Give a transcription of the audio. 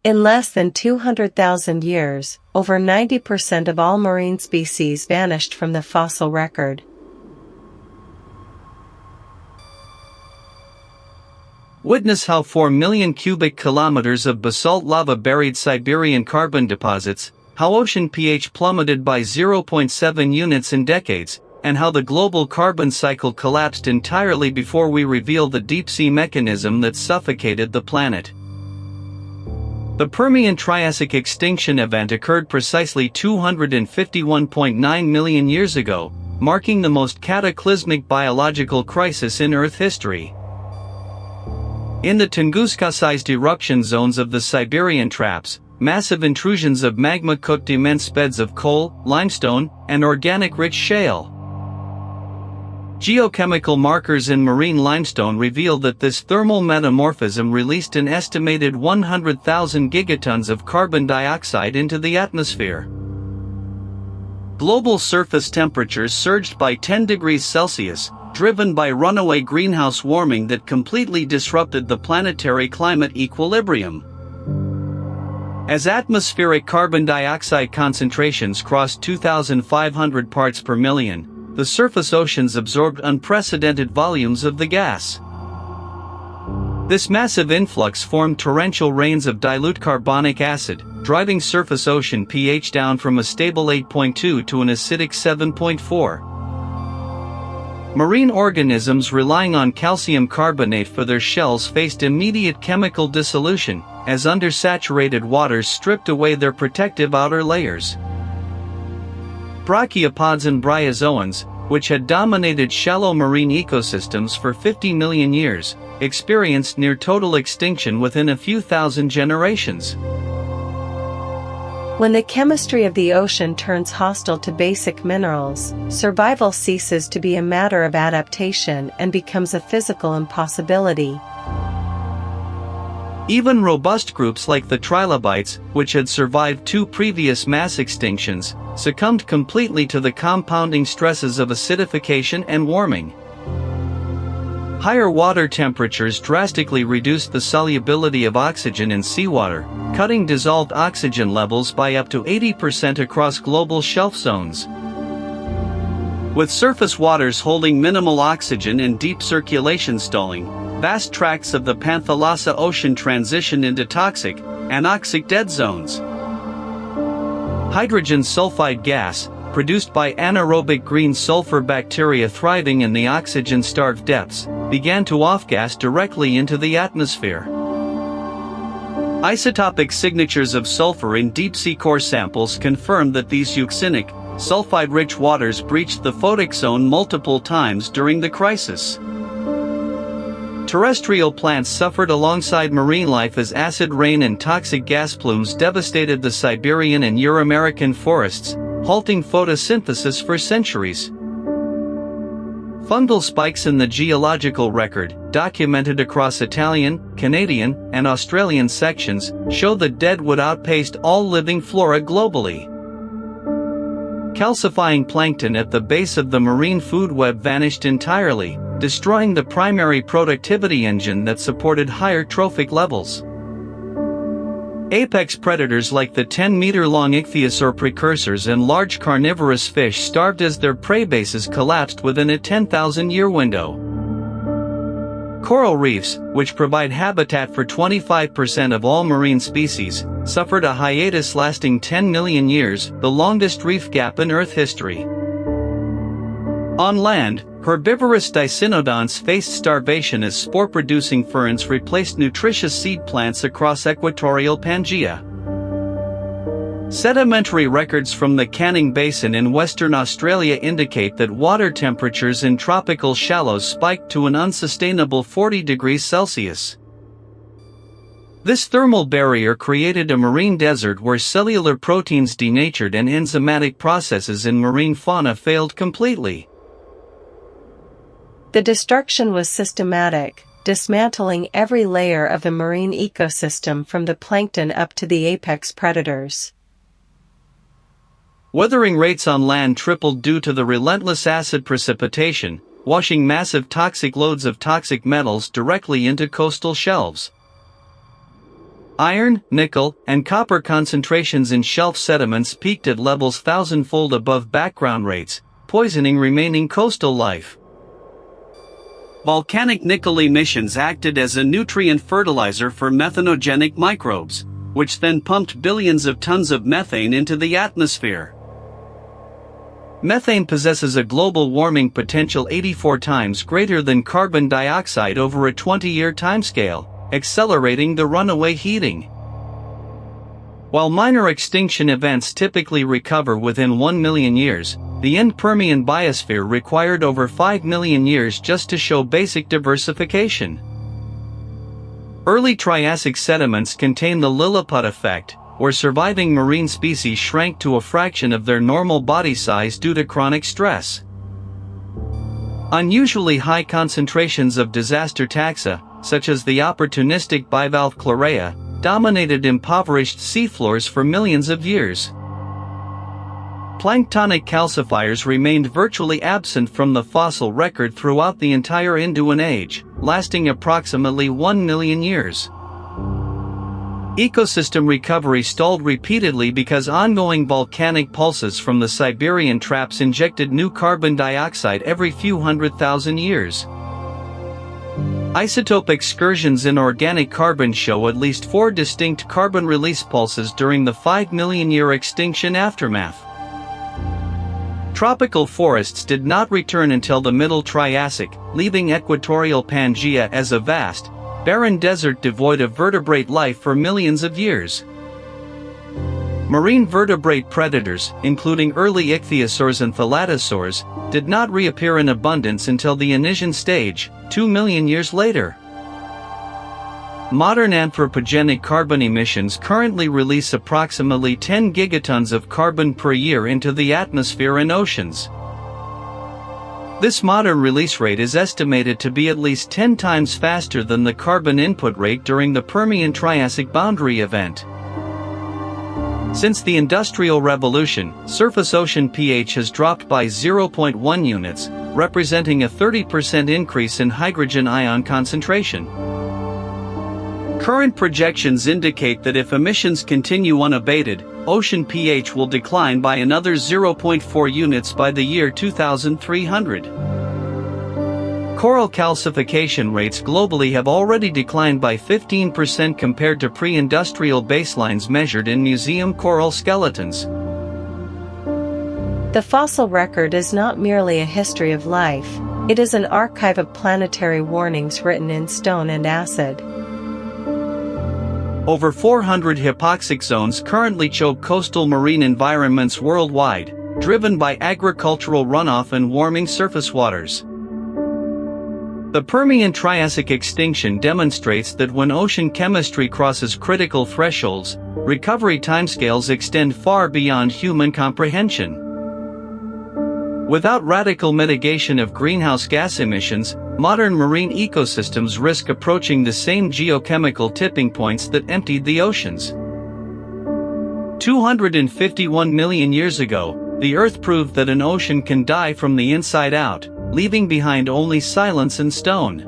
In less than 200,000 years, over 90% of all marine species vanished from the fossil record. Witness how 4 million cubic kilometers of basalt lava buried Siberian carbon deposits, how ocean pH plummeted by 0.7 units in decades, and how the global carbon cycle collapsed entirely before we reveal the deep-sea mechanism that suffocated the planet. The Permian Triassic extinction event occurred precisely 251.9 million years ago, marking the most cataclysmic biological crisis in Earth history. In the Tunguska-sized eruption zones of the Siberian Traps, massive intrusions of magma cooked immense beds of coal, limestone, and organic-rich shale. Geochemical markers in marine limestone reveal that this thermal metamorphism released an estimated 100,000 gigatons of carbon dioxide into the atmosphere. Global surface temperatures surged by 10 degrees Celsius, driven by runaway greenhouse warming that completely disrupted the planetary climate equilibrium. As atmospheric carbon dioxide concentrations crossed 2,500 parts per million, the surface oceans absorbed unprecedented volumes of the gas. This massive influx formed torrential rains of dilute carbonic acid, driving surface ocean pH down from a stable 8.2 to an acidic 7.4. Marine organisms relying on calcium carbonate for their shells faced immediate chemical dissolution, as undersaturated waters stripped away their protective outer layers. Brachiopods and bryozoans, which had dominated shallow marine ecosystems for 50 million years, experienced near-total extinction within a few thousand generations. When the chemistry of the ocean turns hostile to basic minerals, survival ceases to be a matter of adaptation and becomes a physical impossibility. Even robust groups like the trilobites, which had survived 2 previous mass extinctions, succumbed completely to the compounding stresses of acidification and warming. Higher water temperatures drastically reduced the solubility of oxygen in seawater, cutting dissolved oxygen levels by up to 80% across global shelf zones. With surface waters holding minimal oxygen and deep circulation stalling, vast tracts of the Panthalassa Ocean transition into toxic, anoxic dead zones. Hydrogen sulfide gas, produced by anaerobic green sulfur bacteria thriving in the oxygen-starved depths, began to off-gas directly into the atmosphere. Isotopic signatures of sulfur in deep-sea core samples confirm that these euxinic, sulfide-rich waters breached the photic zone multiple times during the crisis. Terrestrial plants suffered alongside marine life as acid rain and toxic gas plumes devastated the Siberian and Euramerican forests, halting photosynthesis for centuries. Fungal spikes in the geological record, documented across Italian, Canadian, and Australian sections, show that deadwood outpaced all living flora globally. Calcifying plankton at the base of the marine food web vanished entirely, destroying the primary productivity engine that supported higher trophic levels. Apex predators like the 10-meter-long ichthyosaur precursors and large carnivorous fish starved as their prey bases collapsed within a 10,000-year window. Coral reefs, which provide habitat for 25% of all marine species, suffered a hiatus lasting 10 million years, the longest reef gap in Earth history. On land, herbivorous dicynodonts faced starvation as spore-producing ferns replaced nutritious seed plants across equatorial Pangaea. Sedimentary records from the Canning Basin in Western Australia indicate that water temperatures in tropical shallows spiked to an unsustainable 40 degrees Celsius. This thermal barrier created a marine desert where cellular proteins denatured and enzymatic processes in marine fauna failed completely. The destruction was systematic, dismantling every layer of the marine ecosystem from the plankton up to the apex predators. Weathering rates on land tripled due to the relentless acid precipitation, washing massive toxic loads of toxic metals directly into coastal shelves. Iron, nickel, and copper concentrations in shelf sediments peaked at levels thousand-fold above background rates, poisoning remaining coastal life. Volcanic nickel emissions acted as a nutrient fertilizer for methanogenic microbes, which then pumped billions of tons of methane into the atmosphere. Methane possesses a global warming potential 84 times greater than carbon dioxide over a 20-year timescale, accelerating the runaway heating. While minor extinction events typically recover within 1 million years, the end Permian biosphere required over 5 million years just to show basic diversification. Early Triassic sediments contain the Lilliput effect, where surviving marine species shrank to a fraction of their normal body size due to chronic stress. Unusually high concentrations of disaster taxa, such as the opportunistic bivalve chlorea, dominated impoverished seafloors for millions of years. Planktonic calcifiers remained virtually absent from the fossil record throughout the entire Induan Age, lasting approximately 1 million years. Ecosystem recovery stalled repeatedly because ongoing volcanic pulses from the Siberian Traps injected new carbon dioxide every few 100,000 years. Isotope excursions in organic carbon show at least 4 distinct carbon release pulses during the 5 million year extinction aftermath. Tropical forests did not return until the Middle Triassic, leaving equatorial Pangaea as a vast, barren desert devoid of vertebrate life for millions of years. Marine vertebrate predators, including early ichthyosaurs and thalattosaurs, did not reappear in abundance until the Anisian stage, 2 million years later. Modern anthropogenic carbon emissions currently release approximately 10 gigatons of carbon per year into the atmosphere and oceans. This modern release rate is estimated to be at least 10 times faster than the carbon input rate during the Permian-Triassic boundary event. Since the Industrial Revolution, surface ocean pH has dropped by 0.1 units, representing a 30% increase in hydrogen ion concentration. Current projections indicate that if emissions continue unabated, ocean pH will decline by another 0.4 units by the year 2300. Coral calcification rates globally have already declined by 15% compared to pre-industrial baselines measured in museum coral skeletons. The fossil record is not merely a history of life, it is an archive of planetary warnings written in stone and acid. Over 400 hypoxic zones currently choke coastal marine environments worldwide, driven by agricultural runoff and warming surface waters. The Permian-Triassic extinction demonstrates that when ocean chemistry crosses critical thresholds, recovery timescales extend far beyond human comprehension. Without radical mitigation of greenhouse gas emissions, modern marine ecosystems risk approaching the same geochemical tipping points that emptied the oceans. 251 million years ago, the Earth proved that an ocean can die from the inside out, leaving behind only silence and stone.